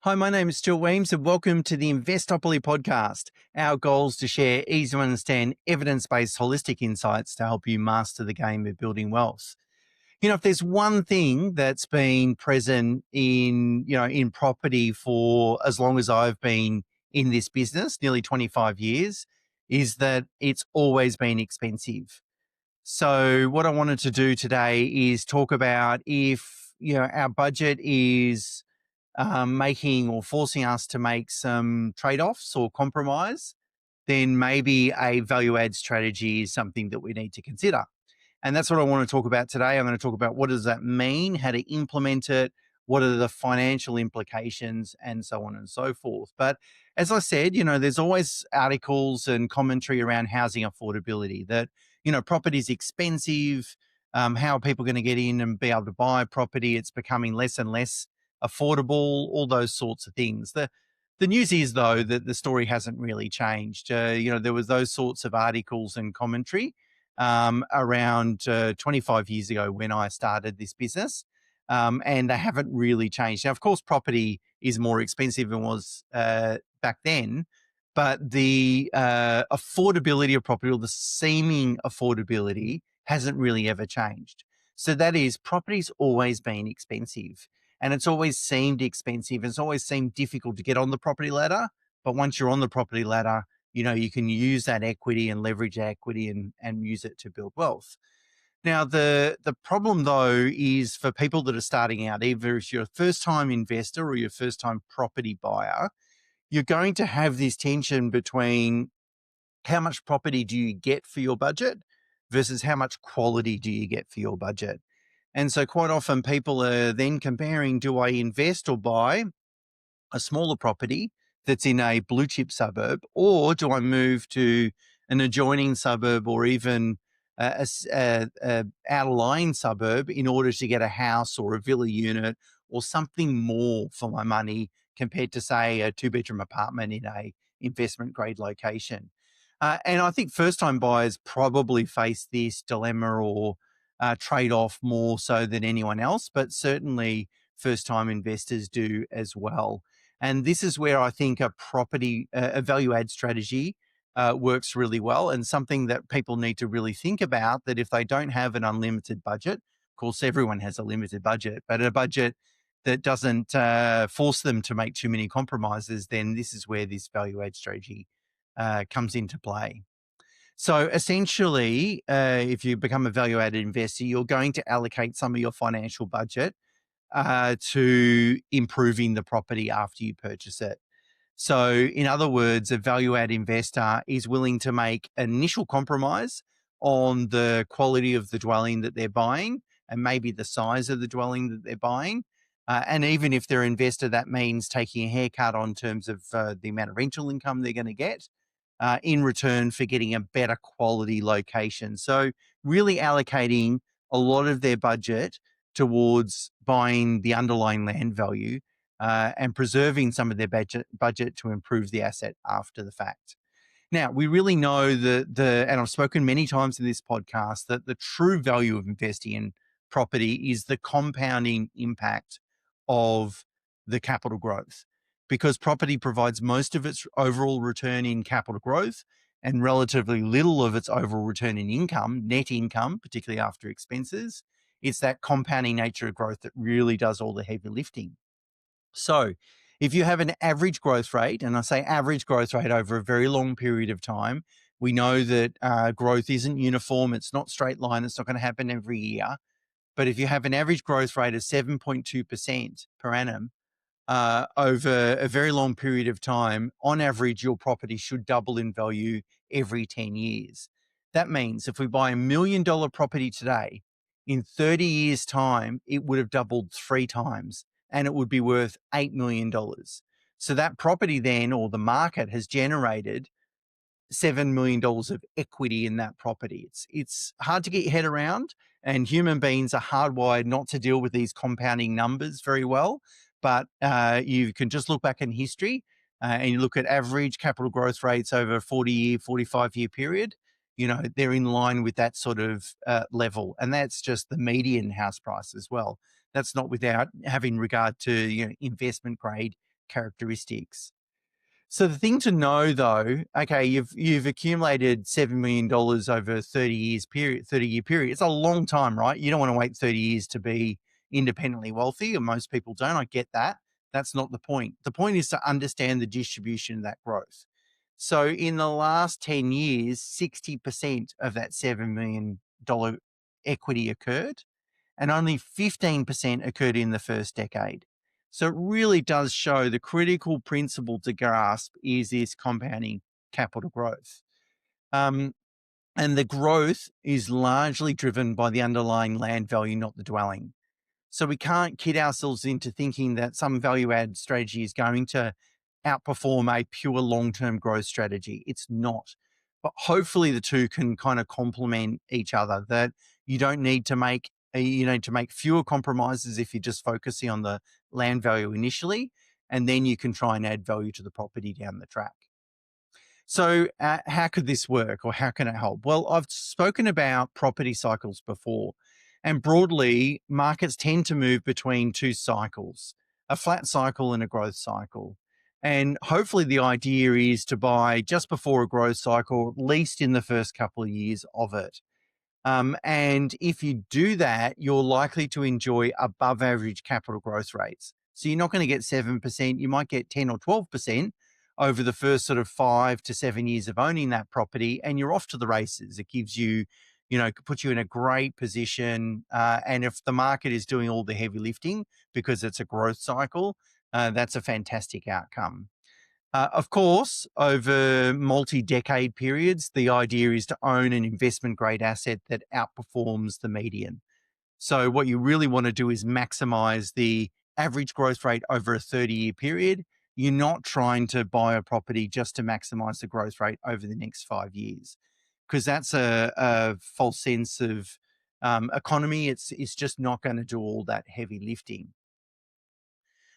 Hi, my name is Stuart Weems, and welcome to the Investopoly podcast. Our goal is to share easy to understand evidence-based holistic insights to help you master the game of building wealth. If there's one thing that's been present in property for as long as I've been in this business, nearly 25 years, is that it's always been expensive. So what I wanted to do today is talk about if, our budget is making or forcing us to make some trade-offs or compromise, then maybe a value add strategy is something that we need to consider. And that's what I want to talk about today. I'm going to talk about what does that mean, how to implement it, what are the financial implications, and so on and so forth. But as I said, there's always articles and commentary around housing affordability that, property is expensive. How are people going to get in and be able to buy property? It's becoming less and less affordable, all those sorts of things. The news is, though, that the story hasn't really changed. There was those sorts of articles and commentary around 25 years ago when I started this business, and they haven't really changed. Now, of course, property is more expensive than it was back then, but the affordability of property, or the seeming affordability, hasn't really ever changed. So that is, property's always been expensive, and it's always seemed expensive. It's always seemed difficult to get on the property ladder. But once you're on the property ladder, you can use that equity and leverage that equity and use it to build wealth. Now, the problem, though, is for people that are starting out, either if you're a first-time investor or you're a first-time property buyer, you're going to have this tension between how much property do you get for your budget versus how much quality do you get for your budget. And so quite often people are then comparing, do I invest or buy a smaller property that's in a blue chip suburb, or do I move to an adjoining suburb or even a outlying suburb in order to get a house or a villa unit or something more for my money compared to, say, a two-bedroom apartment in a investment grade location? And I think first-time buyers probably face this dilemma or trade-off more so than anyone else, but certainly first-time investors do as well. And this is where I think a value add strategy works really well, and something that people need to really think about, that if they don't have an unlimited budget, of course, everyone has a limited budget, but a budget that doesn't force them to make too many compromises, then this is where this value add strategy comes into play. So essentially, if you become a value added investor, you're going to allocate some of your financial budget to improving the property after you purchase it. So, in other words, a value add investor is willing to make an initial compromise on the quality of the dwelling that they're buying and maybe the size of the dwelling that they're buying. And even if they're an investor, that means taking a haircut on terms of the amount of rental income they're going to get in return for getting a better quality location. So, really allocating a lot of their budget towards buying the underlying land value and preserving some of their budget to improve the asset after the fact. Now, we really know that and I've spoken many times in this podcast, that the true value of investing in property is the compounding impact of the capital growth, because property provides most of its overall return in capital growth and relatively little of its overall return in income, net income, particularly after expenses. It's that compounding nature of growth that really does all the heavy lifting. So if you have an average growth rate, and I say average growth rate over a very long period of time, we know that growth isn't uniform. It's not straight line. It's not going to happen every year. But if you have an average growth rate of 7.2% per annum over a very long period of time, on average, your property should double in value every 10 years. That means if we buy $1 million property today, in 30 years' time, it would have doubled 3 times and it would be worth $8 million. So that property then, or the market, has generated $7 million of equity in that property. It's hard to get your head around, and human beings are hardwired not to deal with these compounding numbers very well. But you can just look back in history and you look at average capital growth rates over a 40-year, 45-year period. They're in line with that sort of level. And that's just the median house price as well. That's not without having regard to investment grade characteristics. So the thing to know though, okay, you've accumulated $7 million over a 30-year period. It's a long time, right? You don't want to wait 30 years to be independently wealthy, or most people don't. I get that. That's not the point. The point is to understand the distribution of that growth. So in the last 10 years, 60% of that $7 million equity occurred, and only 15% occurred in the first decade. So it really does show the critical principle to grasp is this compounding capital growth. And the growth is largely driven by the underlying land value, not the dwelling. So we can't kid ourselves into thinking that some value add strategy is going to outperform a pure long-term growth strategy. It's not. But hopefully the two can kind of complement each other, that you don't need to make fewer compromises if you're just focusing on the land value initially, and then you can try and add value to the property down the track. So how could this work, or how can it help? Well, I've spoken about property cycles before, and broadly, markets tend to move between two cycles, a flat cycle and a growth cycle. And hopefully the idea is to buy just before a growth cycle, at least in the first couple of years of it. And if you do that, you're likely to enjoy above average capital growth rates. So you're not going to get 7%, you might get 10 or 12% over the first sort of 5 to 7 years of owning that property, and you're off to the races. It gives you, puts you in a great position. And if the market is doing all the heavy lifting because it's a growth cycle, that's a fantastic outcome. Of course, over multi-decade periods, the idea is to own an investment-grade asset that outperforms the median. So what you really want to do is maximize the average growth rate over a 30-year period. You're not trying to buy a property just to maximize the growth rate over the next 5 years, because that's a false sense of economy. It's just not going to do all that heavy lifting.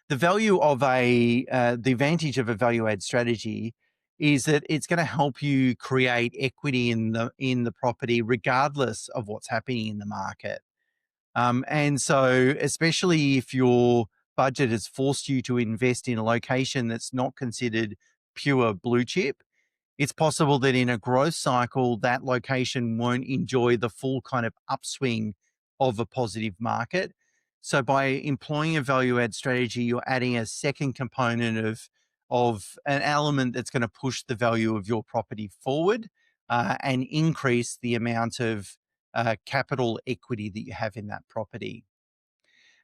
The value of the advantage of a value add strategy is that it's going to help you create equity in the property regardless of what's happening in the market. And so, especially if your budget has forced you to invest in a location that's not considered pure blue chip, it's possible that in a growth cycle, that location won't enjoy the full kind of upswing of a positive market. So by employing a value add strategy, you're adding a second component of an element that's going to push the value of your property forward and increase the amount of capital equity that you have in that property.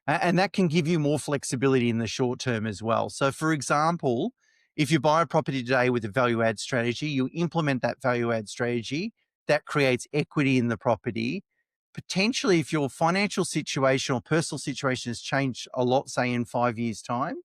And that can give you more flexibility in the short term as well. So, for example, if you buy a property today with a value add strategy, you implement that value add strategy, that creates equity in the property. Potentially, if your financial situation or personal situation has changed a lot, say in 5 years' time,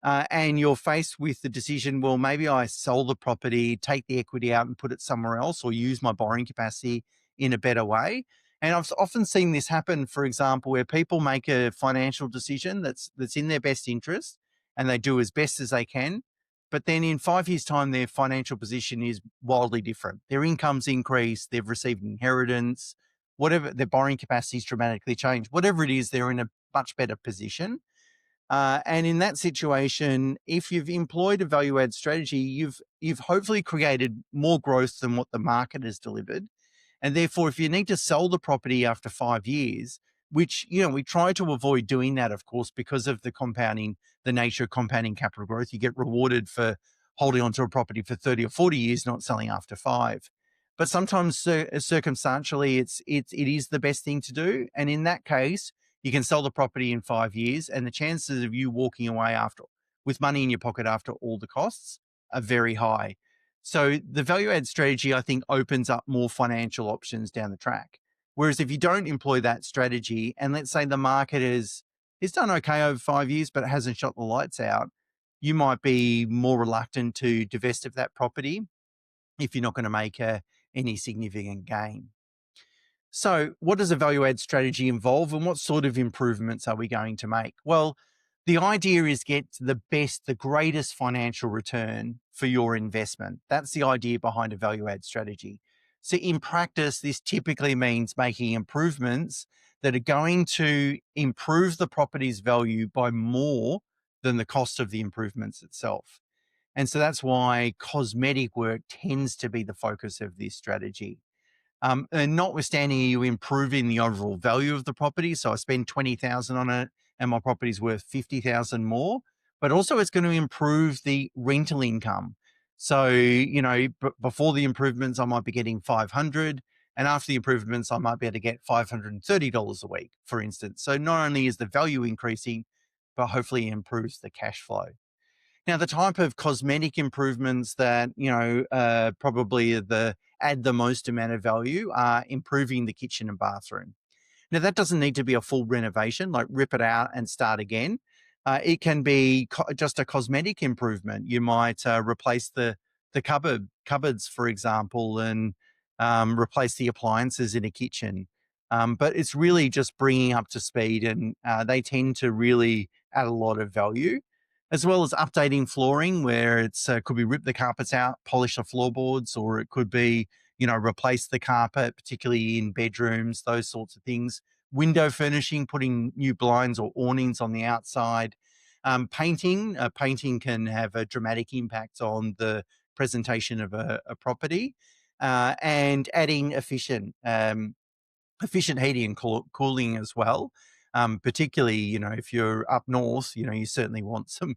and you're faced with the decision, well, maybe I sell the property, take the equity out and put it somewhere else, or use my borrowing capacity in a better way. And I've often seen this happen, for example, where people make a financial decision that's in their best interest and they do as best as they can. But then in 5 years' time, their financial position is wildly different. Their income's increased, they've received inheritance, whatever, their borrowing capacity's dramatically changed. Whatever it is, they're in a much better position. And in that situation, if you've employed a value add strategy, you've hopefully created more growth than what the market has delivered. And therefore, if you need to sell the property after 5 years, which, we try to avoid doing that, of course, because of the nature of compounding capital growth, you get rewarded for holding onto a property for 30 or 40 years, not selling after 5. But sometimes circumstantially, it is the best thing to do. And in that case, you can sell the property in 5 years, and the chances of you walking away with money in your pocket after all the costs are very high. So the value add strategy, I think, opens up more financial options down the track. Whereas if you don't employ that strategy, and let's say the market is done okay over 5 years, but it hasn't shot the lights out, you might be more reluctant to divest of that property if you're not going to make any significant gain. So what does a value add strategy involve, and what sort of improvements are we going to make? Well, the idea is get the greatest financial return for your investment. That's the idea behind a value add strategy. So in practice, this typically means making improvements that are going to improve the property's value by more than the cost of the improvements itself. And so that's why cosmetic work tends to be the focus of this strategy. And notwithstanding you improving the overall value of the property, so I spend 20,000 on it and my property's worth 50,000 more, but also it's going to improve the rental income. So, before the improvements, I might be getting 500, and after the improvements, I might be able to get $530 a week, for instance. So not only is the value increasing, but hopefully it improves the cash flow. Now, the type of cosmetic improvements that, probably add the most amount of value are improving the kitchen and bathroom. Now, that doesn't need to be a full renovation, like rip it out and start again. It can be just a cosmetic improvement. You might replace the cupboards, for example, and replace the appliances in a kitchen. But it's really just bringing up to speed, and they tend to really add a lot of value, as well as updating flooring, where it's could be rip the carpets out, polish the floorboards, or it could be replace the carpet, particularly in bedrooms, those sorts of things. Window furnishing, putting new blinds or awnings on the outside. Painting can have a dramatic impact on the presentation of a property, and adding efficient heating and cooling as well. Particularly, if you're up north, you certainly want some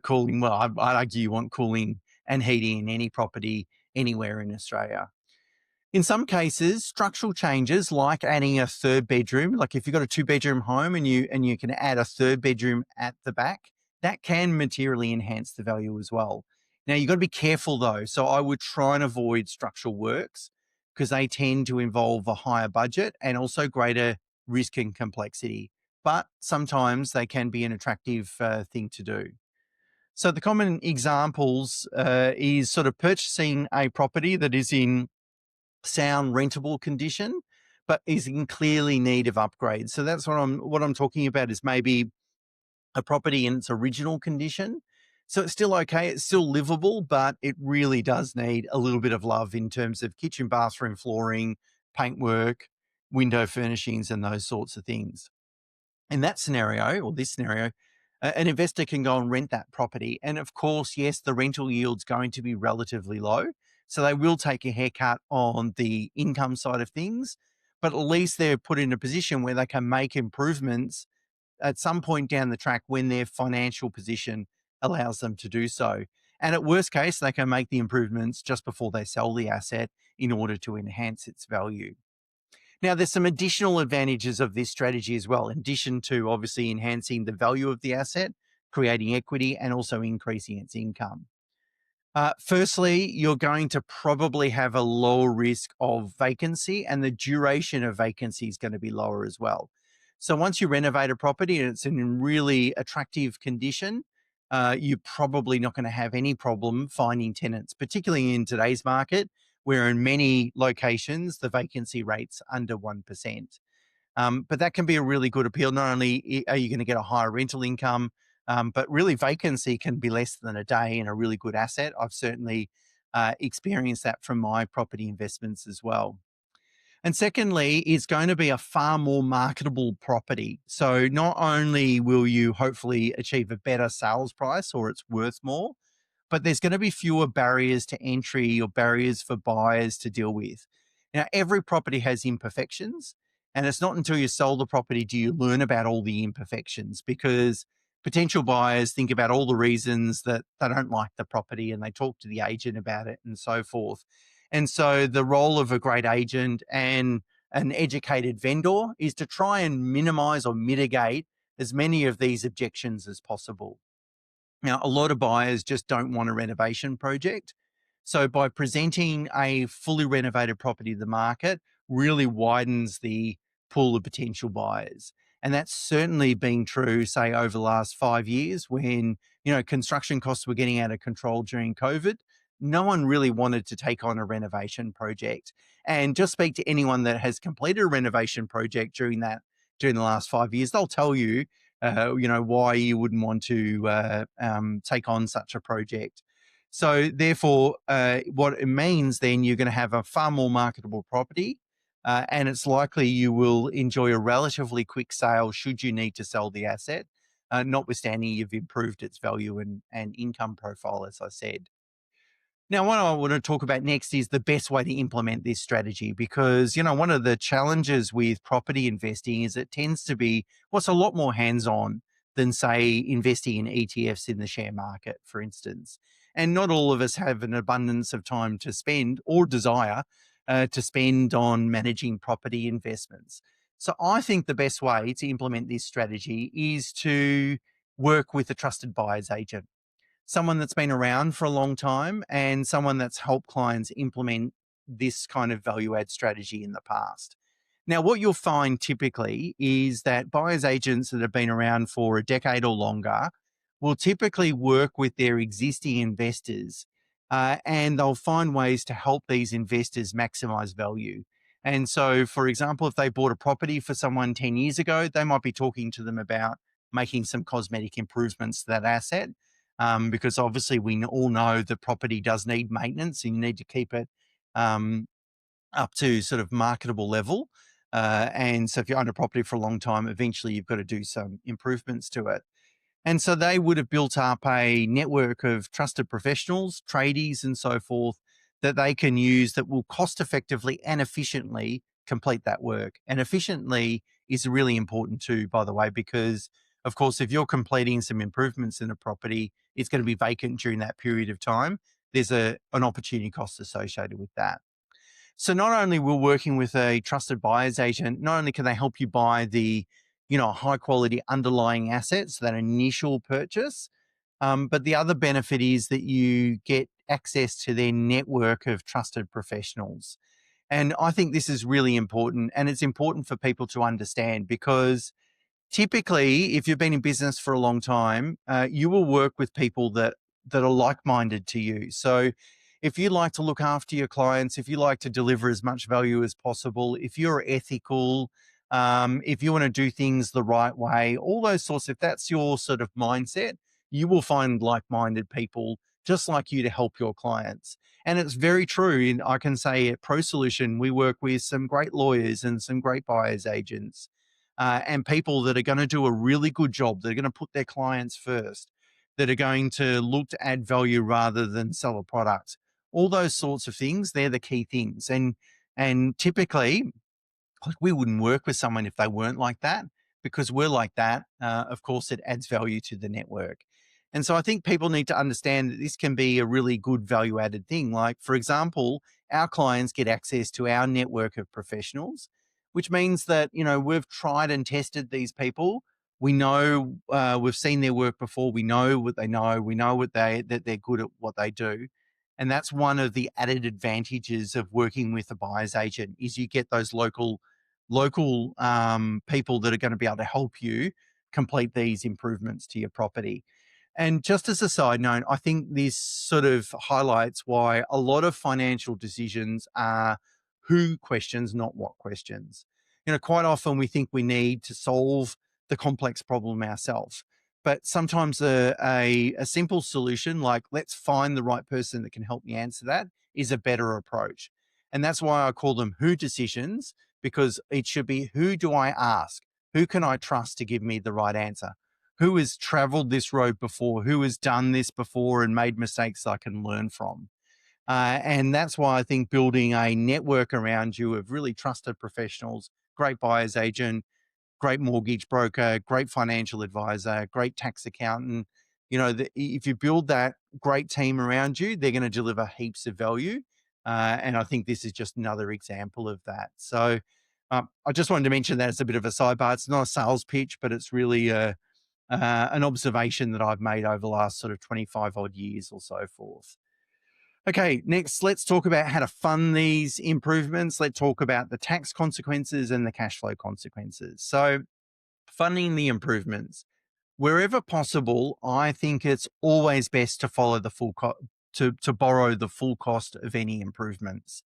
cooling. Well, I'd argue you want cooling and heating in any property anywhere in Australia. In some cases, structural changes like adding a third bedroom, like if you've got a 2-bedroom home and you can add a third bedroom at the back, that can materially enhance the value as well. Now, you've got to be careful though. So I would try and avoid structural works because they tend to involve a higher budget and also greater risk and complexity. But sometimes they can be an attractive thing to do. So the common examples is sort of purchasing a property that is in sound rentable condition, but is in clearly need of upgrade. So that's what I'm talking about is maybe a property in its original condition. So it's still okay, it's still livable, but it really does need a little bit of love in terms of kitchen, bathroom, flooring, paintwork, window furnishings, and those sorts of things. In that scenario, or this scenario, an investor can go and rent that property. And of course, yes, the rental yield's going to be relatively low. So they will take a haircut on the income side of things, but at least they're put in a position where they can make improvements at some point down the track when their financial position allows them to do so. And at worst case, they can make the improvements just before they sell the asset in order to enhance its value. Now, there's some additional advantages of this strategy as well, in addition to obviously enhancing the value of the asset, creating equity, and also increasing its income. Firstly, you're going to probably have a lower risk of vacancy, and the duration of vacancy is going to be lower as well. So once you renovate a property and it's in really attractive condition, you're probably not going to have any problem finding tenants, particularly in today's market, where in many locations the vacancy rate's under 1%. But that can be a really good appeal. Not only are you going to get a higher rental income, but really vacancy can be less than a day and a really good asset. I've certainly experienced that from my property investments as well. And secondly, it's going to be a far more marketable property. So not only will you hopefully achieve a better sales price or it's worth more, but there's going to be fewer barriers to entry or barriers for buyers to deal with. Now, every property has imperfections, and it's not until you sell the property do you learn about all the imperfections, because potential buyers think about all the reasons that they don't like the property and they talk to the agent about it and so forth. And so the role of a great agent and an educated vendor is to try and minimize or mitigate as many of these objections as possible. Now, a lot of buyers just don't want a renovation project. So by presenting a fully renovated property to the market really widens the pool of potential buyers. And that's certainly been true, say, over the last 5 years when, construction costs were getting out of control during COVID. No one really wanted to take on a renovation project. And just speak to anyone that has completed a renovation project during the last 5 years, they'll tell you why you wouldn't want to take on such a project. So therefore, what it means then, you're going to have a far more marketable property, and it's likely you will enjoy a relatively quick sale should you need to sell the asset. notwithstanding you've improved its value and income profile, as I said. Now, what I want to talk about next is the best way to implement this strategy because, one of the challenges with property investing is it tends to be what's a lot more hands on than, say, investing in ETFs in the share market, for instance. And not all of us have an abundance of time to spend or desire to spend on managing property investments. So I think the best way to implement this strategy is to work with a trusted buyer's agent, someone that's been around for a long time and someone that's helped clients implement this kind of value add strategy in the past. Now, what you'll find typically is that buyer's agents that have been around for a decade or longer will typically work with their existing investors, and they'll find ways to help these investors maximize value. And so, for example, if they bought a property for someone 10 years ago, they might be talking to them about making some cosmetic improvements to that asset, because obviously we all know the property does need maintenance and you need to keep it up to sort of marketable level. And so if you own a property for a long time, eventually you've got to do some improvements to it. And so they would have built up a network of trusted professionals, tradies, and so forth that they can use that will cost effectively and efficiently complete that work. And efficiently is really important too, by the way, because of course, if you're completing some improvements in a property, it's going to be vacant during that period of time. There's an opportunity cost associated with that. So not only will working with a trusted buyer's agent, not only can they help you buy the, high quality underlying assets, that initial purchase, but the other benefit is that you get access to their network of trusted professionals. And I think this is really important. And it's important for people to understand because typically, if you've been in business for a long time, you will work with people that are like-minded to you. So if you like to look after your clients, if you like to deliver as much value as possible, if you're ethical, if you want to do things the right way, all those sorts, if that's your sort of mindset, you will find like-minded people just like you to help your clients. And it's very true. And I can say at Pro Solution, we work with some great lawyers and some great buyers agents, and people that are going to do a really good job. They're going to put their clients first, that are going to look to add value rather than sell a product. All those sorts of things, they're the key things. And typically, like, we wouldn't work with someone if they weren't like that, because we're like that. Of course, it adds value to the network. And so I think people need to understand that this can be a really good value added thing. Like, for example, our clients get access to our network of professionals, which means that, we've tried and tested these people. We know, we've seen their work before. We know what they know. We know that they're good at what they do. And that's one of the added advantages of working with a buyer's agent is you get those local people that are going to be able to help you complete these improvements to your property. And just as a side note, I think this sort of highlights why a lot of financial decisions are who questions, not what questions. Quite often we think we need to solve the complex problem ourselves. But sometimes a simple solution, like let's find the right person that can help me answer that, is a better approach. And that's why I call them who decisions, because it should be who do I ask? Who can I trust to give me the right answer? Who has traveled this road before? Who has done this before and made mistakes I can learn from? And that's why I think building a network around you of really trusted professionals, great buyer's agent, great mortgage broker, great financial advisor, great tax accountant. If you build that great team around you, they're going to deliver heaps of value. And I think this is just another example of that. So I just wanted to mention that as a bit of a sidebar. It's not a sales pitch, but it's really an observation that I've made over the last sort of 25 odd years or so forth. Okay, next, let's talk about how to fund these improvements. Let's talk about the tax consequences and the cash flow consequences. So, funding the improvements. Wherever possible, I think it's always best to follow the to borrow the full cost of any improvements,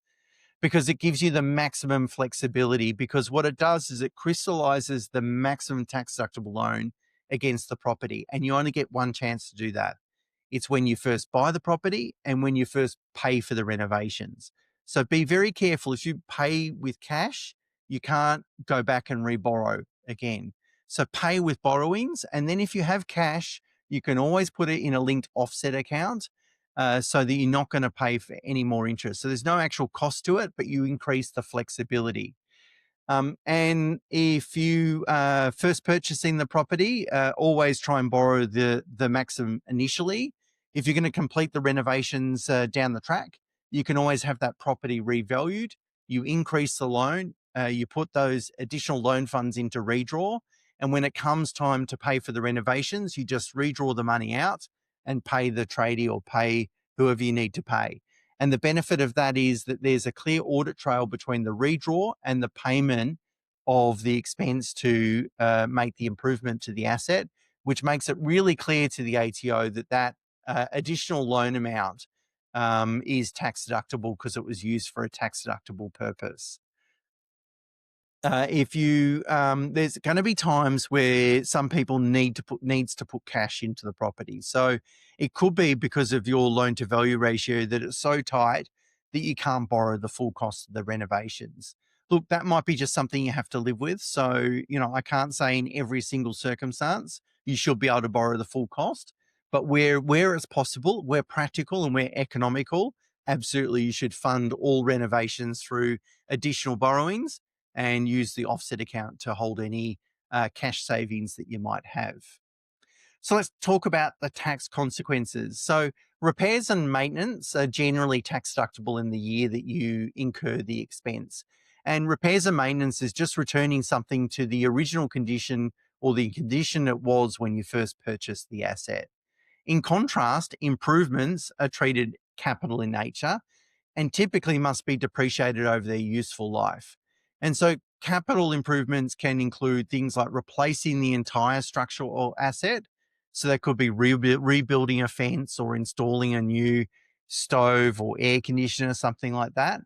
because it gives you the maximum flexibility, because what it does is it crystallizes the maximum tax deductible loan against the property, and you only get one chance to do that. It's when you first buy the property and when you first pay for the renovations. So be very careful. If you pay with cash, you can't go back and reborrow again. So pay with borrowings. And then if you have cash, you can always put it in a linked offset account so that you're not going to pay for any more interest. So there's no actual cost to it, but you increase the flexibility. And if you first purchasing the property, always try and borrow the maximum initially. If you're going to complete the renovations down the track, you can always have that property revalued. You increase the loan, you put those additional loan funds into redraw. And when it comes time to pay for the renovations, you just redraw the money out and pay the tradie or pay whoever you need to pay. And the benefit of that is that there's a clear audit trail between the redraw and the payment of the expense to make the improvement to the asset, which makes it really clear to the ATO that that additional loan amount is tax deductible because it was used for a tax deductible purpose. If you there's going to be times where some people needs to put cash into the property. So it could be because of your loan to value ratio that it's so tight that you can't borrow the full cost of the renovations. Look, that might be just something you have to live with. So, I can't say in every single circumstance you should be able to borrow the full cost, but where it's possible, where practical and where economical, absolutely you should fund all renovations through additional borrowings and use the offset account to hold any cash savings that you might have. So let's talk about the tax consequences. So repairs and maintenance are generally tax deductible in the year that you incur the expense. And repairs and maintenance is just returning something to the original condition or the condition it was when you first purchased the asset. In contrast, improvements are treated capital in nature and typically must be depreciated over their useful life. And so capital improvements can include things like replacing the entire structure or asset. So that could be rebuilding a fence or installing a new stove or air conditioner, something like that.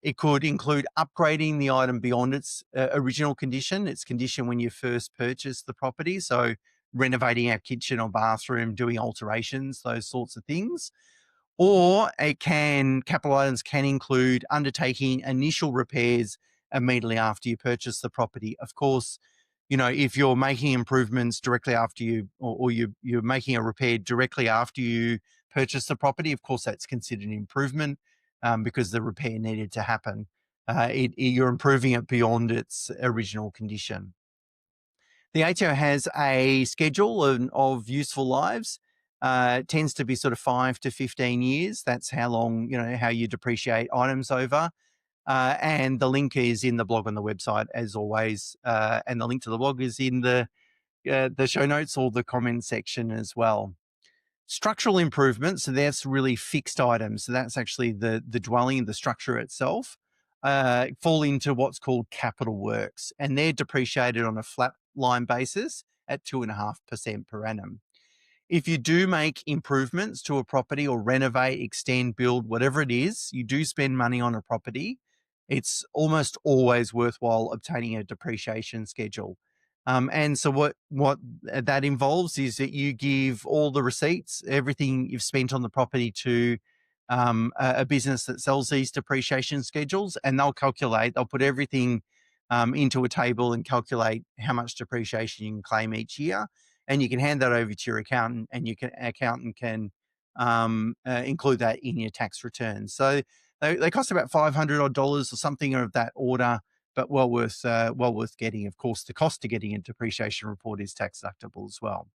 It could include upgrading the item beyond its original condition, its condition when you first purchased the property. So renovating our kitchen or bathroom, doing alterations, those sorts of things. Or capital items can include undertaking initial repairs immediately after you purchase the property. Of course, if you're making improvements directly after you're making a repair directly after you purchase the property, of course, that's considered an improvement because the repair needed to happen. You're improving it beyond its original condition. The ATO has a schedule of useful lives. It tends to be sort of 5 to 15 years. That's how long, how you depreciate items over. And the link is in the blog on the website, as always. And the link to the blog is in the show notes or the comment section as well. Structural improvements, so that's really fixed items. So that's actually the dwelling, the structure itself, fall into what's called capital works, and they're depreciated on a flat line basis at 2.5% per annum. If you do make improvements to a property or renovate, extend, build, whatever it is, you do spend money on a property, it's almost always worthwhile obtaining a depreciation schedule. And so what that involves is that you give all the receipts, everything you've spent on the property to a business that sells these depreciation schedules, and they'll put everything into a table and calculate how much depreciation you can claim each year. And you can hand that over to your accountant, and accountant can include that in your tax return. So they cost about $500 or something of that order, but well worth getting. Of course, the cost of getting a depreciation report is tax deductible as well.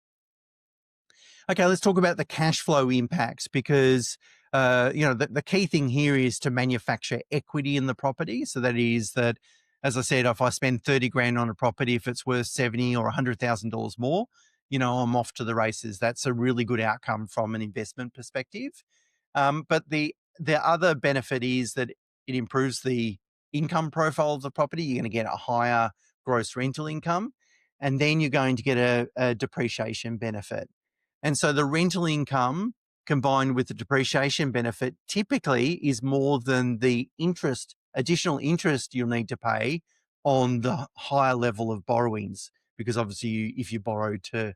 Okay, let's talk about the cash flow impacts because the key thing here is to manufacture equity in the property. So that is that, as I said, if I spend 30 grand on a property, if it's worth 70 or $100,000 more, I'm off to the races. That's a really good outcome from an investment perspective. But the other benefit is that it improves the income profile of the property. You're going to get a higher gross rental income, and then you're going to get a depreciation benefit. And so the rental income combined with the depreciation benefit typically is more than the additional interest you'll need to pay on the higher level of borrowings, because obviously if you borrow to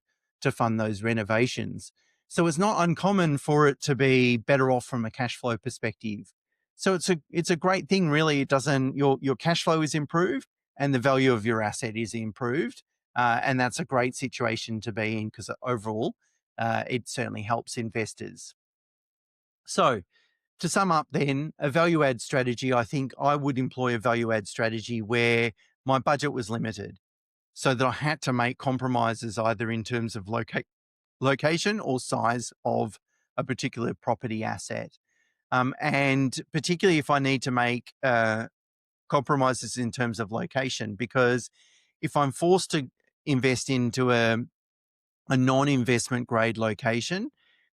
fund those renovations. So it's not uncommon for it to be better off from a cash flow perspective. So it's a great thing, really. It doesn't, your cash flow is improved and the value of your asset is improved. And that's a great situation to be in because overall, it certainly helps investors. So, to sum up, then, a value add strategy, I think I would employ a value add strategy where my budget was limited so that I had to make compromises either in terms of location or size of a particular property asset. And particularly if I need to make compromises in terms of location, because if I'm forced to invest into a non-investment grade location,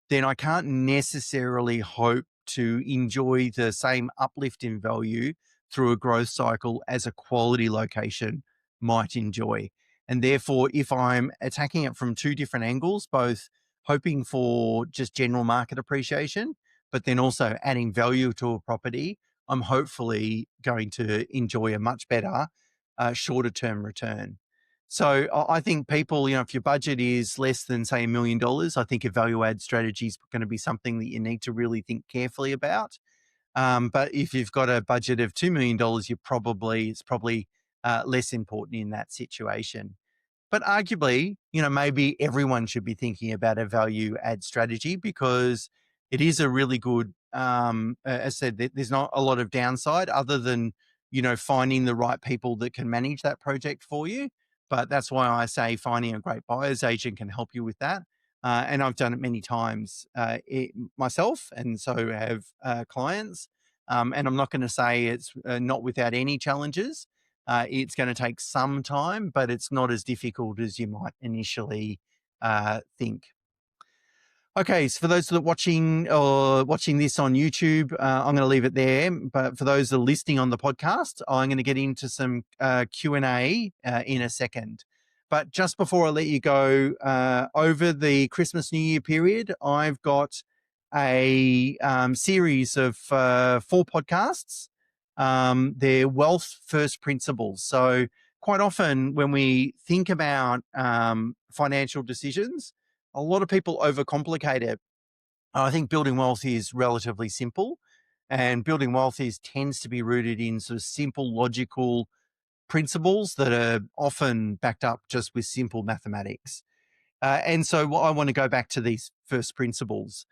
then I can't necessarily hope to enjoy the same uplift in value through a growth cycle as a quality location might enjoy. And therefore, if I'm attacking it from two different angles, both hoping for just general market appreciation, but then also adding value to a property, I'm hopefully going to enjoy a much better shorter term return. So I think people, if your budget is less than, say, $1 million, I think a value add strategy is going to be something that you need to really think carefully about. But if you've got a budget of $2 million, it's probably less important in that situation. But arguably, maybe everyone should be thinking about a value add strategy because it is a really good, as I said, there's not a lot of downside other than, finding the right people that can manage that project for you. But that's why I say finding a great buyer's agent can help you with that. And I've done it many times myself, and so have clients. And I'm not going to say it's not without any challenges. It's going to take some time, but it's not as difficult as you might initially think. Okay, so for those that are watching this on YouTube, I'm going to leave it there. But for those that are listening on the podcast, I'm going to get into some Q&A in a second. But just before I let you go, over the Christmas New Year period, I've got a series of 4 podcasts. They're wealth first principles. So quite often when we think about financial decisions, a lot of people overcomplicate it. I think building wealth is relatively simple, and building wealth tends to be rooted in sort of simple, logical principles that are often backed up just with simple mathematics. And so I want to go back to these first principles,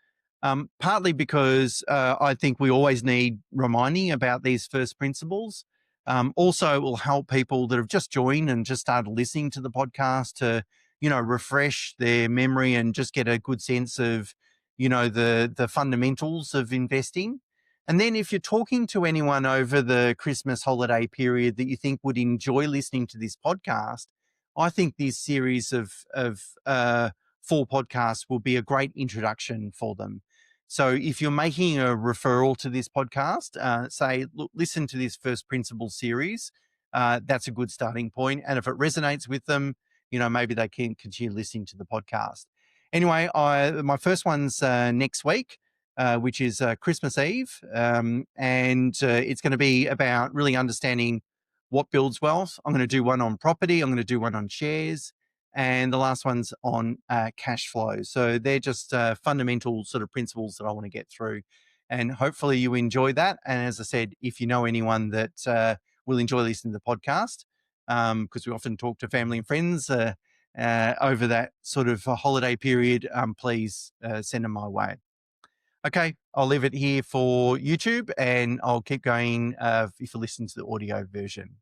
partly because I think we always need reminding about these first principles. Also, it will help people that have just joined and just started listening to the podcast to, refresh their memory and just get a good sense of, the fundamentals of investing. And then if you're talking to anyone over the Christmas holiday period that you think would enjoy listening to this podcast, I think this series of 4 podcasts will be a great introduction for them. So if you're making a referral to this podcast, say, look, listen to this first principle series. That's a good starting point. And if it resonates with them, maybe they can continue listening to the podcast. Anyway, my first one's next week, which is Christmas Eve. And it's going to be about really understanding what builds wealth. I'm going to do one on property. I'm going to do one on shares. And the last one's on cash flow. So they're just fundamental sort of principles that I want to get through. And hopefully you enjoy that. And as I said, if you know anyone that will enjoy listening to the podcast, because we often talk to family and friends over that sort of holiday period, please send them my way. Okay, I'll leave it here for YouTube and I'll keep going if you listen to the audio version.